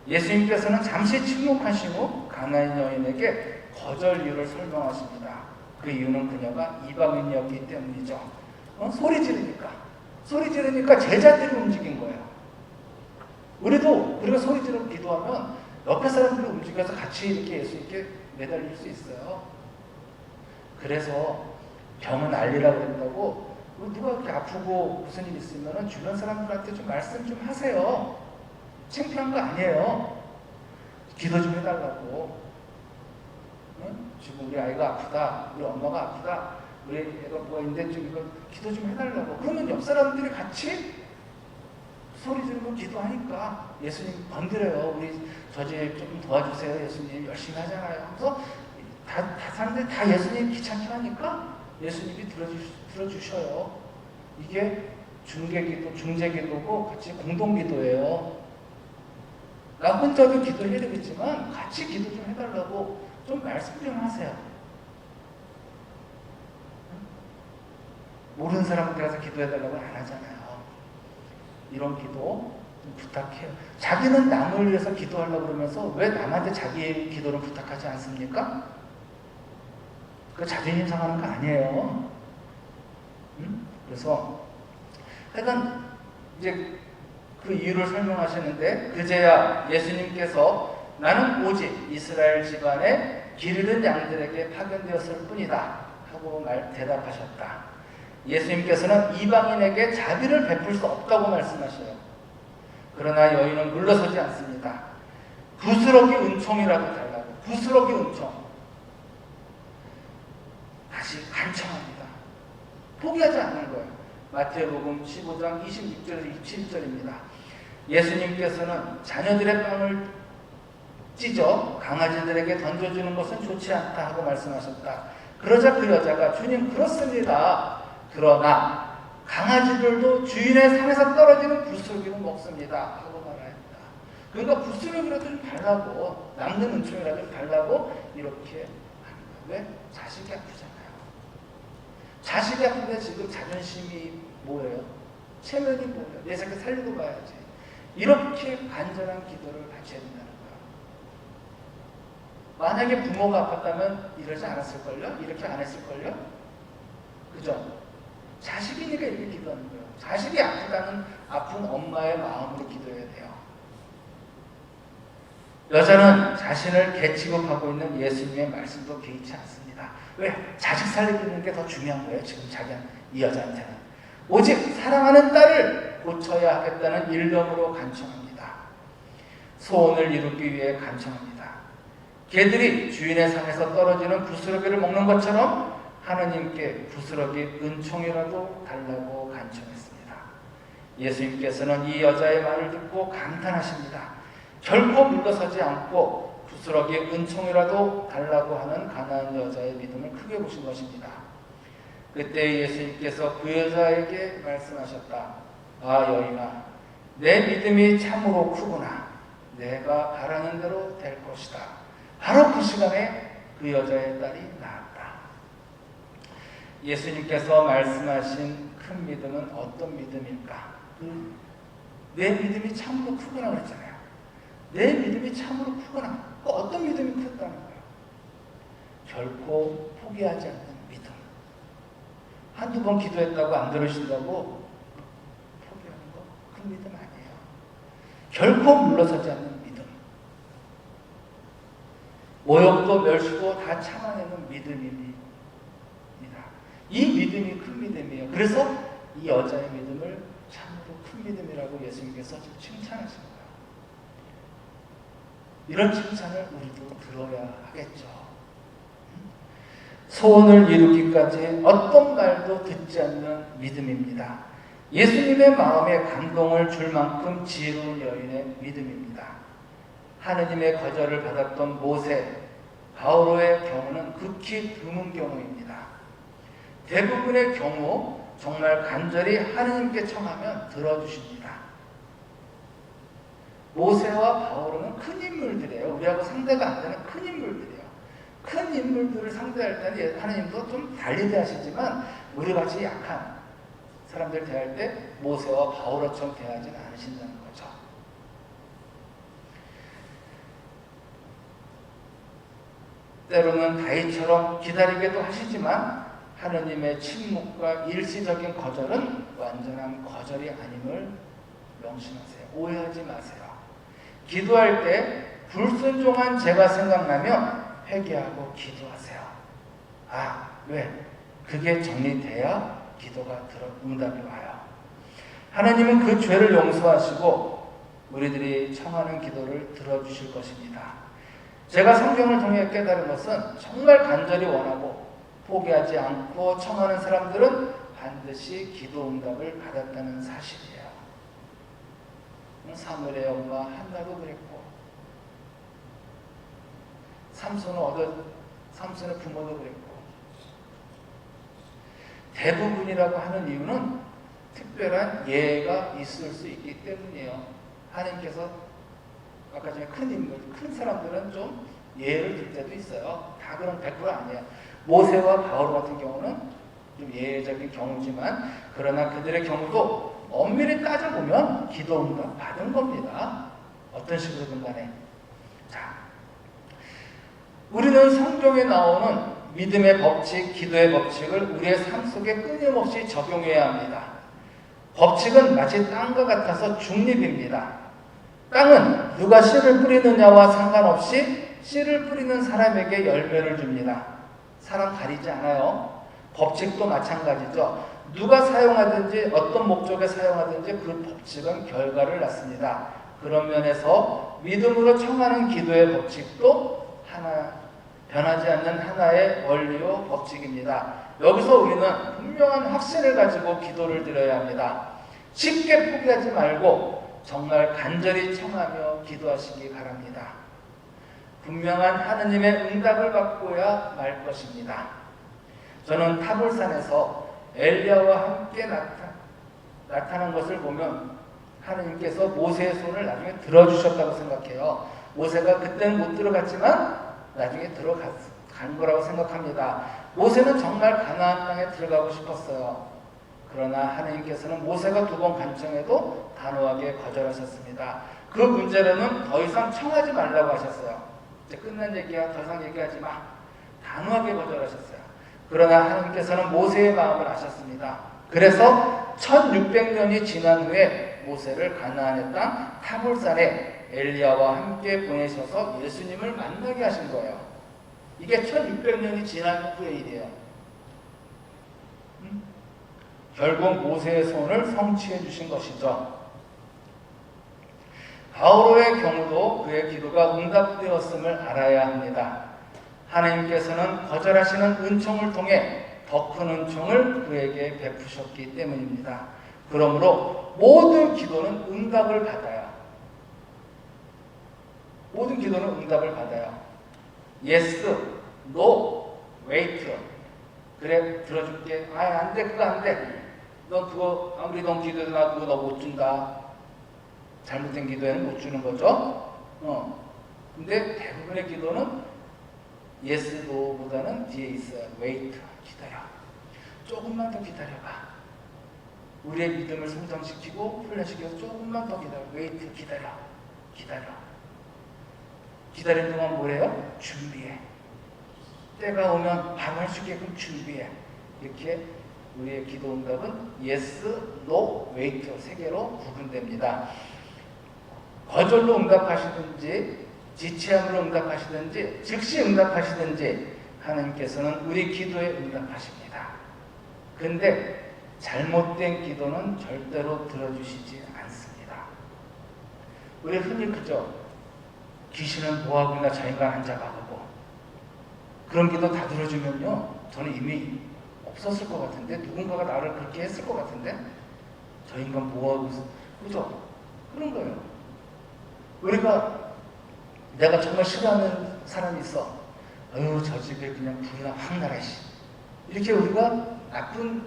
예수님께서는 잠시 침묵하시고 가나안 여인에게 거절 이유를 설명하십니다. 그 이유는 그녀가 이방인이었기 때문이죠. 소리 지르니까 제자들이 움직인 거예요. 우리가 소리 지르고 기도하면 옆에 사람들이 움직여서 같이 이렇게 예수님께 매달릴 수 있어요. 그래서 병은 알리라고 그런다고 누가 그렇게 아프고 무슨 일 있으면 주변 사람들한테 좀 말씀 좀 하세요. 창피한 거 아니에요. 기도 좀 해달라고. 응? 지금 우리 아이가 아프다, 우리 엄마가 아프다, 우리 애가 뭐가 있는데 좀 이거 기도 좀 해달라고. 그러면 옆 사람들이 같이 소리 지르고 기도하니까 예수님 건드려요. 우리 저 집 좀 도와주세요. 예수님 열심히 하잖아요. 그래서 다 사람들이 다 예수님 귀찮게 하니까 예수님이 들어주셔요. 이게 중재기도고 같이 공동기도예요. 나 혼자도 기도해야 되겠지만 같이 기도 좀 해달라고 좀 말씀 좀 하세요. 모르는 사람한테 가서 기도해달라고 안 하잖아요. 이런 기도 좀 부탁해요. 자기는 남을 위해서 기도하려고 그러면서 왜 남한테 자기의 기도를 부탁하지 않습니까? 그 자존심 상하는 거 아니에요. 그래서 하여간 이제 그 이유를 설명하시는데, 그제야 예수님께서 나는 오직 이스라엘 집안에 길 잃은 양들에게 파견되었을 뿐이다 하고 대답하셨다. 예수님께서는 이방인에게 자비를 베풀 수 없다고 말씀하셔요. 그러나 여인은 물러서지 않습니다. 부스러기 은총이라도 달라고. 부스러기 은총. 다시 간청합니다. 포기하지 않는 거예요. 마태복음 15장 26절에서 27절입니다. 예수님께서는 자녀들의 빵을 찢어 강아지들에게 던져주는 것은 좋지 않다 하고 말씀하셨다. 그러자 그 여자가 주님 그렇습니다. 그러나 강아지들도 주인의 상에서 떨어지는 부스러기를 먹습니다 하고 말합니다. 그러니까 부스러기라도 좀 달라고, 남는 은총이라도 좀 달라고 이렇게 하는 거예요. 왜? 자식이 아프잖아요. 자식이 아픈데 지금 자존심이 뭐예요? 체면이 뭐예요? 내 새끼 살리고 가야지. 이렇게 간절한 기도를 같이 해야 된다는 거예요. 만약에 부모가 아팠다면 이러지 않았을걸요? 이렇게 안 했을걸요? 그죠? 자식이니까 이렇게 기도하는 거예요. 자식이 아프다는 아픈 엄마의 마음으로 기도해야 돼요. 여자는 자신을 개취급하고 있는 예수님의 말씀도 개의치 않습니다. 왜? 자식 살리는 게 더 중요한 거예요. 지금 이 여자한테는. 오직 사랑하는 딸을 고쳐야 하겠다는 일념으로 간청합니다. 소원을 이루기 위해 간청합니다. 개들이 주인의 상에서 떨어지는 부스러기를 먹는 것처럼 하느님께 부스러기 은총이라도 달라고 간청했습니다. 예수님께서는 이 여자의 말을 듣고 감탄하십니다. 결코 물러서지 않고 부스러기 은총이라도 달라고 하는 가난한 여자의 믿음을 크게 보신 것입니다. 그때 예수님께서 그 여자에게 말씀하셨다. 아 여인아, 내 믿음이 참으로 크구나. 내가 바라는 대로 될 것이다. 바로 그 시간에 그 여자의 딸이 나았다. 예수님께서 말씀하신 큰 믿음은 어떤 믿음일까? 내 믿음이 참으로 크구나 그랬잖아요. 내 믿음이 참으로 크구나. 어떤 믿음이 크다는 거예요? 결코 포기하지 않는 믿음. 한두 번 기도했다고 안 들으신다고 포기하는 거 그 믿음 아니에요. 결코 물러서지 않는 믿음. 모욕도 멸시도 다 참아내는 믿음이니 이 믿음이 큰 믿음이에요. 그래서 이 여자의 믿음을 참으로 큰 믿음이라고 예수님께서 칭찬하신 거예요. 이런 칭찬을 우리도 들어야 하겠죠. 소원을 이루기까지 어떤 말도 듣지 않는 믿음입니다. 예수님의 마음에 감동을 줄 만큼 지혜로운 여인의 믿음입니다. 하느님의 거절을 받았던 모세, 바오로의 경우는 극히 드문 경우입니다. 대부분의 경우 정말 간절히 하느님께 청하면 들어주십니다. 모세와 바오로는 큰 인물들이에요. 우리하고 상대가 안 되는 큰 인물들이에요. 큰 인물들을 상대할 때는 하느님도 좀 달리 대하시지만 우리같이 약한 사람들 대할 때 모세와 바오로처럼 대하지는 않으신다는 거죠. 때로는 다윗처럼 기다리게도 하시지만 하느님의 침묵과 일시적인 거절은 완전한 거절이 아님을 명심하세요. 오해하지 마세요. 기도할 때 불순종한 죄가 생각나면 회개하고 기도하세요. 왜? 그게 정리돼야 기도가 응답이 와요. 하나님은 그 죄를 용서하시고 우리들이 청하는 기도를 들어주실 것입니다. 제가 성경을 통해 깨달은 것은 정말 간절히 원하고 포기하지 않고 청하는 사람들은 반드시 기도 응답을 받았다는 사실이에요. 사무엘의 엄마 한나도 그랬고 삼손의 부모도 그랬고 대부분이라고 하는 이유는 특별한 예가 있을 수 있기 때문이에요. 하나님께서 아까 전에 큰 인물, 큰 사람들은 좀 예를 들 때도 있어요. 다 그런 100% 아니에요. 모세와 바울 같은 경우는 좀 예외적인 경우지만 그러나 그들의 경우도 엄밀히 따져보면 기도 응답 받은 겁니다. 어떤 식으로든 간에. 자, 우리는 성경에 나오는 믿음의 법칙, 기도의 법칙을 우리의 삶 속에 끊임없이 적용해야 합니다. 법칙은 마치 땅과 같아서 중립입니다. 땅은 누가 씨를 뿌리느냐와 상관없이 씨를 뿌리는 사람에게 열매를 줍니다. 사람 가리지 않아요. 법칙도 마찬가지죠. 누가 사용하든지 어떤 목적에 사용하든지 그 법칙은 결과를 낳습니다. 그런 면에서 믿음으로 청하는 기도의 법칙도 변하지 않는 하나의 원리요 법칙입니다. 여기서 우리는 분명한 확신을 가지고 기도를 드려야 합니다. 쉽게 포기하지 말고 정말 간절히 청하며 기도하시기 바랍니다. 분명한 하느님의 응답을 받고야 말 것입니다. 저는 타볼산에서 엘리야와 함께 나타난 것을 보면 하느님께서 모세의 손을 나중에 들어주셨다고 생각해요. 모세가 그때는 못 들어갔지만 나중에 들어간 거라고 생각합니다. 모세는 정말 가나안 땅에 들어가고 싶었어요. 그러나 하느님께서는 모세가 2번 간청해도 단호하게 거절하셨습니다. 그 문제로는 더 이상 청하지 말라고 하셨어요. 이제 끝난 얘기야, 더 이상 얘기하지 마. 단호하게 거절하셨어요. 그러나 하나님께서는 모세의 마음을 아셨습니다. 그래서 1600년이 지난 후에 모세를 가나안의 땅 타볼산에 엘리야와 함께 보내셔서 예수님을 만나게 하신 거예요. 이게 1600년이 지난 후의 일이에요. 결국 모세의 소원을 성취해 주신 것이죠. 바오로의 경우도 그의 기도가 응답되었음을 알아야 합니다. 하나님께서는 거절하시는 은총을 통해 더 큰 은총을 그에게 베푸셨기 때문입니다. 그러므로 모든 기도는 응답을 받아요. 모든 기도는 응답을 받아요. Yes, No, Wait. 그래, 들어줄게. 안 돼, 그거 안 돼. 너 그거 아무리 넌 기도해도 나 그거 너 못 준다. 잘못된 기도에는 못 주는 거죠. 근데 대부분의 기도는 yes, no보다는 뒤에 있어요. wait, 기다려. 조금만 더 기다려봐. 우리의 믿음을 성장시키고 훈련시켜서 조금만 더 기다려. wait, 기다려. 기다리는 동안 뭐래요? 준비해. 때가 오면 바로 할 수 있게끔 준비해. 이렇게 우리의 기도 응답은 yes, no, wait 3개로 구분됩니다. 거절로 응답하시든지 지체함으로 응답하시든지 즉시 응답하시든지 하나님께서는 우리 기도에 응답하십니다. 근데 잘못된 기도는 절대로 들어주시지 않습니다. 우리 흔히 그죠? 귀신은 뭐하고 있나 저 인간 앉아봐보고 그런 기도 다 들어주면요 저는 이미 없었을 것 같은데, 누군가가 나를 그렇게 했을 것 같은데, 저 인간 뭐하고 있어? 그죠? 그런 거예요. 우리가 내가 정말 싫어하는 사람이 있어. 어휴 저 집에 그냥 불이나 확 나라 이렇게 우리가 나쁜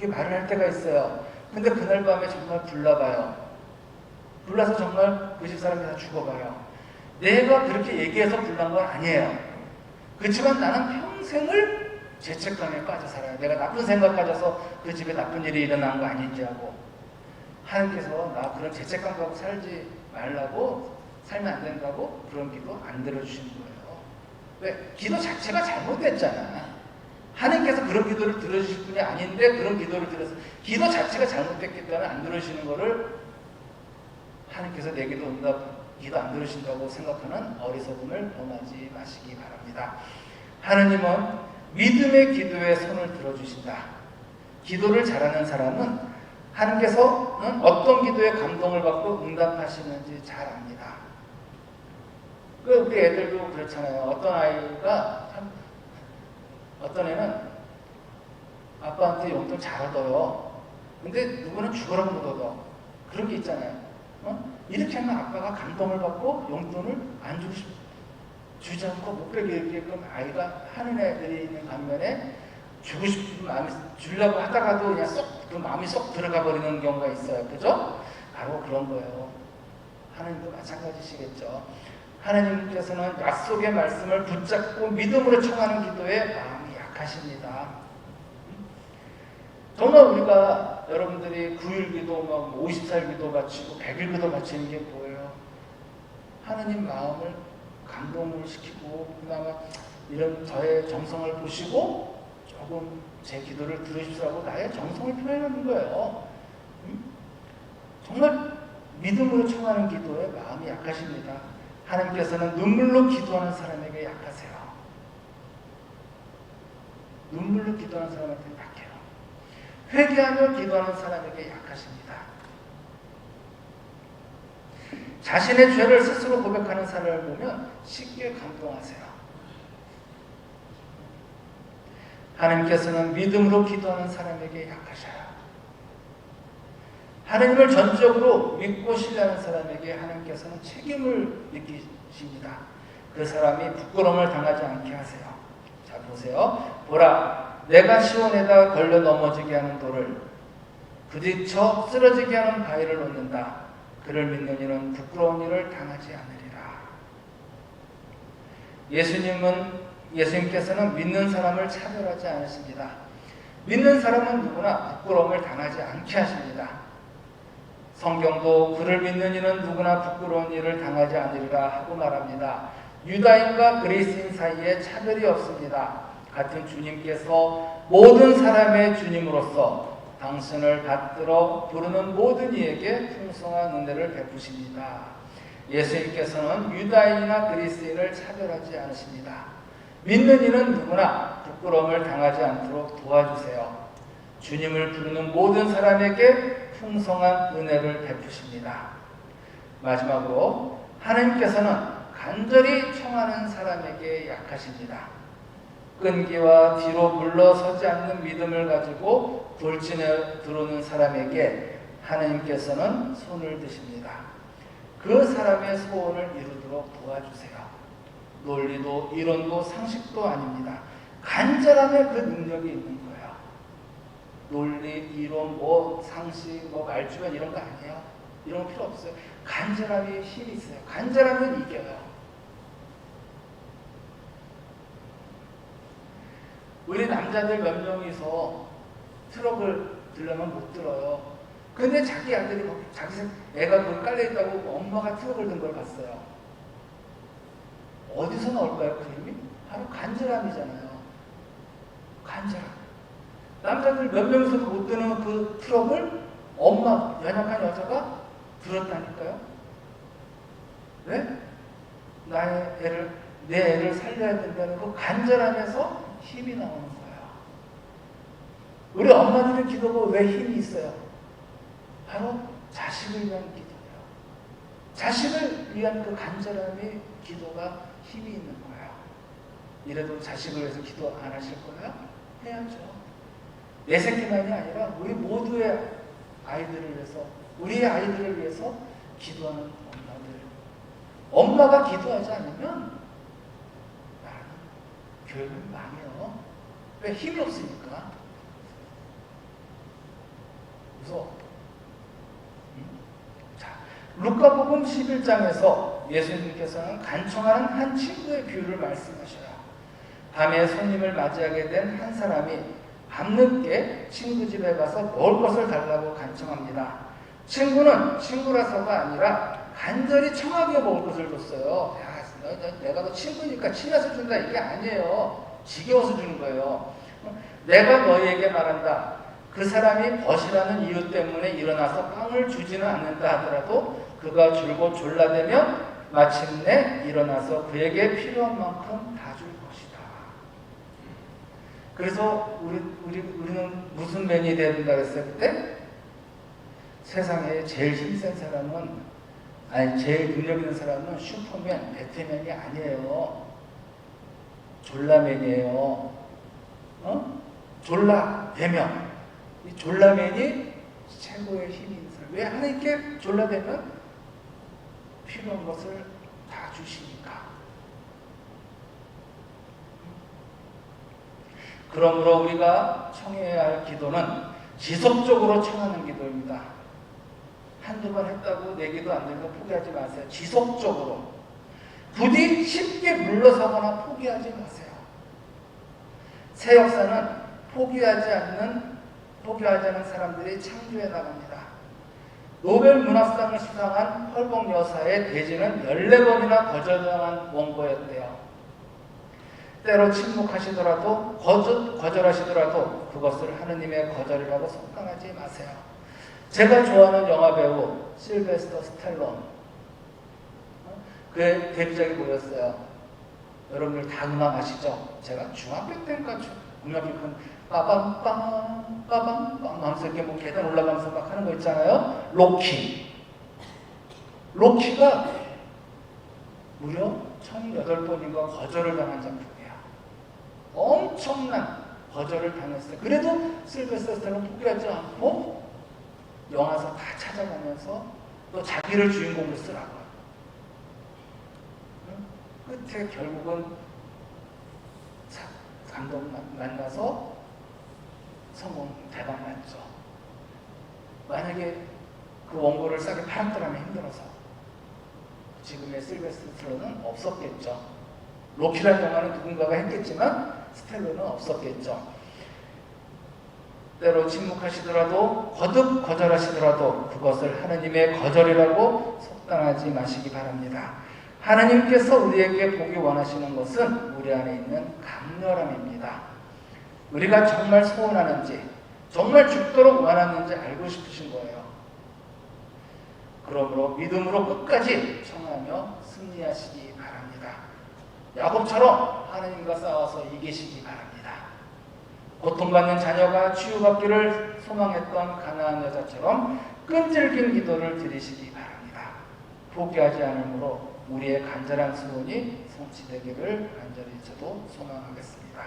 말을 할 때가 있어요. 근데 그날 밤에 정말 불나봐요. 불나서 정말 그 집 사람이 다 죽어가요. 내가 그렇게 얘기해서 불난 건 아니에요. 그렇지만 나는 평생을 죄책감에 빠져 살아요. 내가 나쁜 생각 가져서 그 집에 나쁜 일이 일어난 거 아닌지 하고, 하나님께서 나 그런 죄책감 갖고 살지 말라고, 살면 안 된다고 그런 기도 안 들어주시는 거예요. 왜? 기도 자체가 잘못됐잖아. 하나님께서 그런 기도를 들어주실 분이 아닌데 그런 기도를 들어서 기도 자체가 잘못됐기 때문에 안 들어주시는 거를 하나님께서 내 기도 안 들으신다고 생각하는 어리석음을 범하지 마시기 바랍니다. 하나님은 믿음의 기도에 손을 들어주신다. 기도를 잘하는 사람은 하나님께서는 어떤 기도에 감동을 받고 응답하시는지 잘 압니다. 우리 애들도 그렇잖아요. 어떤 아이가 어떤 애는 아빠한테 용돈 잘 얻어요. 근데 누구는 죽으라고 못 얻어. 그런 게 있잖아요. 이렇게 하면 아빠가 감동을 받고 용돈을 안 주지 않고 못 베게끔 아이가 하는 애들이 있는 반면에 주고 싶은 마음이 주려고 하다가도 그냥 그 마음이 쏙 들어가 버리는 경우가 있어요. 그죠? 바로 그런 거예요. 하나님도 마찬가지시겠죠. 하나님께서는 약속의 말씀을 붙잡고 믿음으로 청하는 기도에 마음이 약하십니다. 정말 우리가 여러분들이 9일 기도, 50살 기도 바치고 100일 기도 바치는 게 뭐예요? 하나님 마음을 감동을 시키고 그다음에 이런 저의 정성을 보시고 조금 제 기도를 들으시라고 나의 정성을 표현하는 거예요. 정말 믿음으로 청하는 기도에 마음이 약하십니다. 하나님께서는 눈물로 기도하는 사람에게 약하세요. 눈물로 기도하는 사람한테 약해요. 회개하며 기도하는 사람에게 약하십니다. 자신의 죄를 스스로 고백하는 사람을 보면 쉽게 감동하세요. 하나님께서는 믿음으로 기도하는 사람에게 약하셔요. 하나님을 전적으로 믿고 신뢰하는 사람에게 하나님께서는 책임을 느끼십니다. 그 사람이 부끄러움을 당하지 않게 하세요. 자 보세요. 보라, 내가 시온에다 걸려 넘어지게 하는 돌을 부딪혀 쓰러지게 하는 바위를 놓는다. 그를 믿는 이는 부끄러운 일을 당하지 않으리라. 예수님께서는 믿는 사람을 차별하지 않으십니다. 믿는 사람은 누구나 부끄러움을 당하지 않게 하십니다. 성경도 그를 믿는 이는 누구나 부끄러운 일을 당하지 않으리라 하고 말합니다. 유다인과 그리스인 사이에 차별이 없습니다. 같은 주님께서 모든 사람의 주님으로서 당신을 받들어 부르는 모든 이에게 풍성한 은혜를 베푸십니다. 예수님께서는 유다인이나 그리스인을 차별하지 않으십니다. 믿는 이는 누구나 부끄러움을 당하지 않도록 도와주세요. 주님을 부르는 모든 사람에게 풍성한 은혜를 베푸십니다. 마지막으로 하나님께서는 간절히 청하는 사람에게 약하십니다. 끈기와 뒤로 물러서지 않는 믿음을 가지고 돌진에 들어오는 사람에게 하나님께서는 손을 드십니다. 그 사람의 소원을 이루도록 도와주세요. 논리도 이론도 상식도 아닙니다. 간절함에 그 능력이 있는 거예요. 논리, 이론, 상식, 말주변 이런 거 아니에요. 이런 거 필요 없어요. 간절함에 힘이 있어요. 간절하면 이겨요. 우리 남자들 몇 명이서 트럭을 들려면 못 들어요. 근데 자기 아들이 자기 애가 거기 깔려있다고 엄마가 트럭을 든 걸 봤어요. 어디서 나올까요? 그 힘이? 바로 간절함이잖아요. 간절함. 남자들 몇 명이서도 못 드는 그 트럭을 엄마, 연약한 여자가 들었다니까요. 왜? 나의 애를 내 애를 살려야 된다는 그 간절함에서 힘이 나오는 거예요. 우리 엄마들의 기도가 왜 힘이 있어요? 바로 자식을 위한 기도예요. 자식을 위한 그 간절함이 기도가 힘이 있는 거예요. 이래도 자식을 위해서 기도 안 하실 거예요? 해야죠. 내 새끼만이 아니라 우리 모두의 아이들을 위해서, 우리의 아이들을 위해서 기도하는 엄마들. 엄마가 기도하지 않으면 나는 교육을 망해요. 왜? 힘이 없으니까. 무서워. 자, 루카복음 11장에서 예수님께서는 간청하는 한 친구의 비유를 말씀하셔요. 밤에 손님을 맞이하게 된 한 사람이 밤늦게 친구 집에 가서 먹을 것을 달라고 간청합니다. 친구는 친구라서가 아니라 간절히 청하게 먹을 것을 줬어요. 야, 내가 너 친구니까 친해서 준다 이게 아니에요. 지겨워서 주는 거예요. 내가 너희에게 말한다. 그 사람이 벗이라는 이유 때문에 일어나서 빵을 주지는 않는다 하더라도 그가 줄곧 졸라대면 마침내 일어나서 그에게 필요한 만큼 다 줄 것이다. 그래서 우리는 무슨 맨이 돼야 된다 그랬어요 그때? 세상에 제일 힘센 사람은, 아니 제일 능력 있는 사람은 슈퍼맨, 배트맨이 아니에요. 졸라맨이에요. 졸라대면 이 졸라맨이 최고의 힘이 있는 사람. 왜? 하나님께 졸라대면 필요한 것을 다 주시니까. 그러므로 우리가 청해야 할 기도는 지속적으로 청하는 기도입니다. 한두 번 했다고 내 기도 안 되면 포기하지 마세요. 지속적으로. 부디 쉽게 물러서거나 포기하지 마세요. 새 역사는 포기하지 않는 사람들이 창조해 나갑니다. 노벨 문학상을 수상한 펄벅 여사의 대지는 14번이나 거절당한 원고였대요. 때로 침묵하시더라도 거절하시더라도 그것을 하느님의 거절이라고 속상하지 마세요. 제가 좋아하는 영화배우 실베스터 스텔론, 그의 데뷔작이 뭐였어요? 여러분들 다 음악 아시죠? 제가 중학교 때인가 음악이 큰 빠밤빰 빠밤빰 하면서 이렇게 뭐 계단 올라가면서 막 하는 거 있잖아요. 로키가 무려 1008번인가 거절을 당한 작품이에요. 엄청난 거절을 당했어요. 그래도 실베스터 스텔론 포기하지 않고 영화에서 다 찾아가면서 또 자기를 주인공으로 쓰라고요. 끝에 결국은 감독 만나서 성공 대박 났죠. 만약에 그 원고를 싸게 팔았더라면 힘들어서 지금의 실베스터 스텔론은 없었겠죠. 로키라는 영화는 누군가가 했겠지만 스텔론은 없었겠죠. 때로 침묵하시더라도 거듭 거절하시더라도 그것을 하느님의 거절이라고 속단하지 마시기 바랍니다. 하나님께서 우리에게 보기 원하시는 것은 우리 안에 있는 강렬함입니다. 우리가 정말 소원하는지, 정말 죽도록 원하는지 알고 싶으신 거예요. 그러므로 믿음으로 끝까지 청하며 승리하시기 바랍니다. 야곱처럼 하나님과 싸워서 이기시기 바랍니다. 고통받는 자녀가 치유받기를 소망했던 가나안 여자처럼 끈질긴 기도를 드리시기 바랍니다. 포기하지 않으므로 우리의 간절한 소원이 성취되기를 간절히 저도 소망하겠습니다.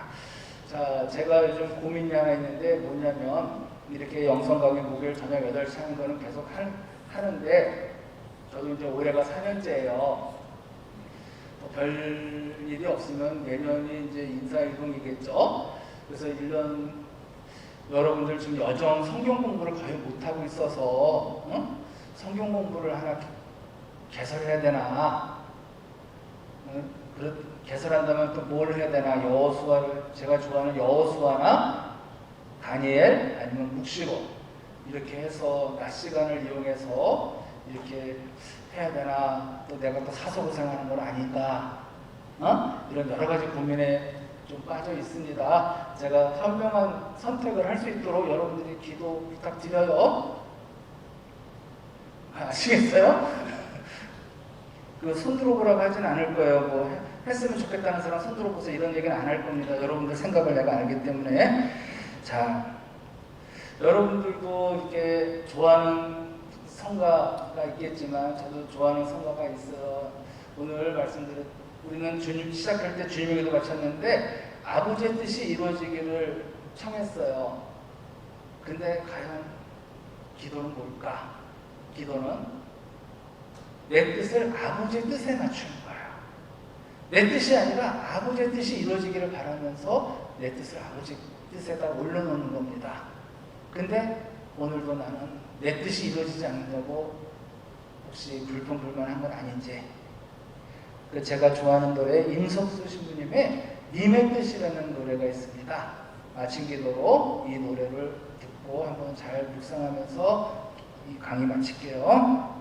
자, 제가 요즘 고민이 하나 있는데 뭐냐면 이렇게 영성 강의 목요일 저녁 8시 하는 거는 계속 하는데 저도 이제 올해가 4년째예요. 별 일이 없으면 내년이 이제 인사이동이겠죠. 그래서 1년 여러분들 지금 여정 성경 공부를 거의 못하고 있어서 성경 공부를 하나 개설해야 되나? 개설한다면 또 뭘 해야 되나? 여호수아를, 제가 좋아하는 여호수아나 다니엘 아니면 묵시록 이렇게 해서 낮 시간을 이용해서 이렇게 해야 되나? 또 내가 또 사서고생하는 건 아닌가? 이런 여러 가지 고민에 좀 빠져 있습니다. 제가 현명한 선택을 할 수 있도록 여러분들이 기도 부탁드려요. 아시겠어요? 그 손 들어보라고 하진 않을 거예요. 뭐 했으면 좋겠다는 사람 손 들어보세요 이런 얘기는 안 할 겁니다. 여러분들 생각을 내가 알기 때문에. 자, 여러분들도 이렇게 좋아하는 성가가 있겠지만 저도 좋아하는 성가가 있어요. 오늘 말씀드린 우리는 주님 시작할 때 주님에게도 바쳤는데 아버지의 뜻이 이루어지기를 청했어요. 근데 과연 기도는 뭘까? 기도는 내 뜻을 아버지의 뜻에 맞추는 거예요. 내 뜻이 아니라 아버지의 뜻이 이루어지기를 바라면서 내 뜻을 아버지 뜻에다 올려놓는 겁니다. 근데 오늘도 나는 내 뜻이 이루어지지 않는다고 혹시 불평불만한 건 아닌지. 제가 좋아하는 노래 임석수 신부님의 님의 뜻이라는 노래가 있습니다. 마친 기도로 이 노래를 듣고 한번 잘 묵상하면서 이 강의 마칠게요.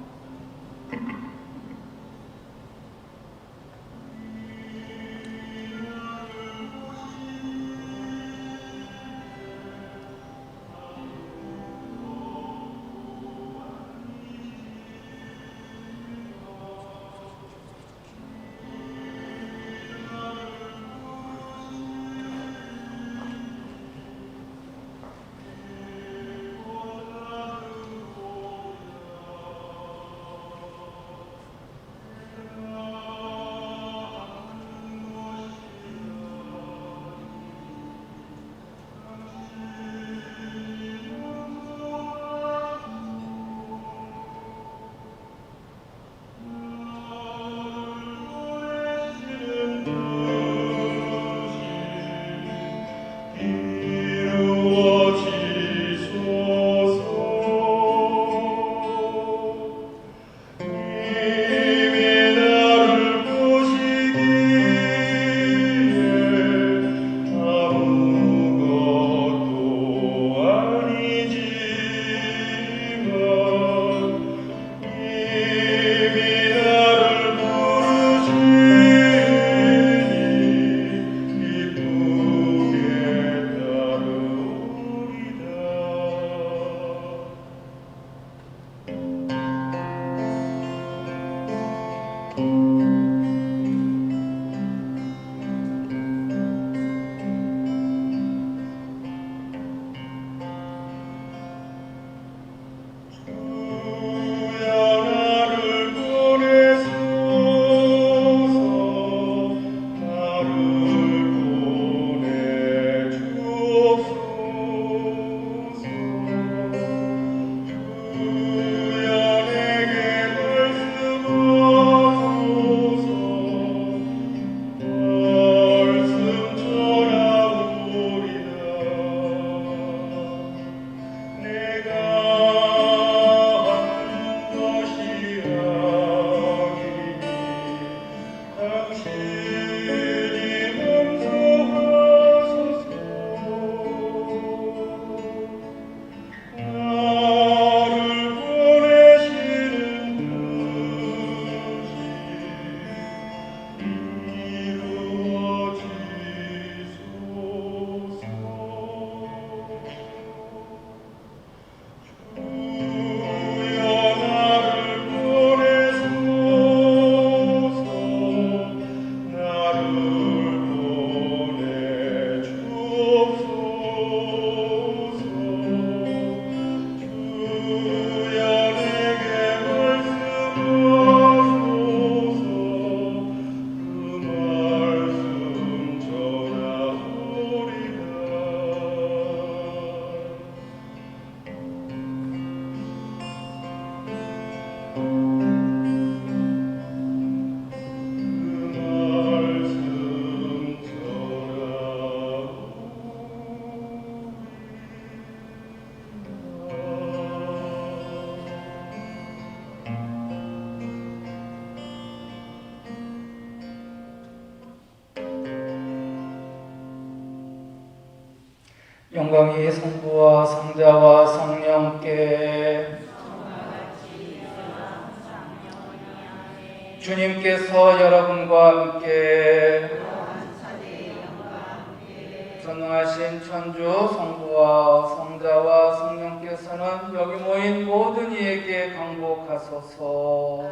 영광이 성부와 성자와 성령께 주님께서 여러분과 함께 전능하신 천주 성부와 성자와 성령께서는 여기 모인 모든 이에게 강복하소서.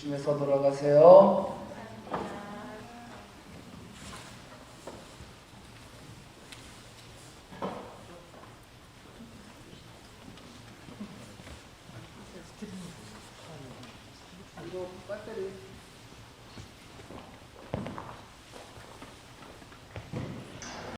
조심해서 돌아가세요. 이거 배터리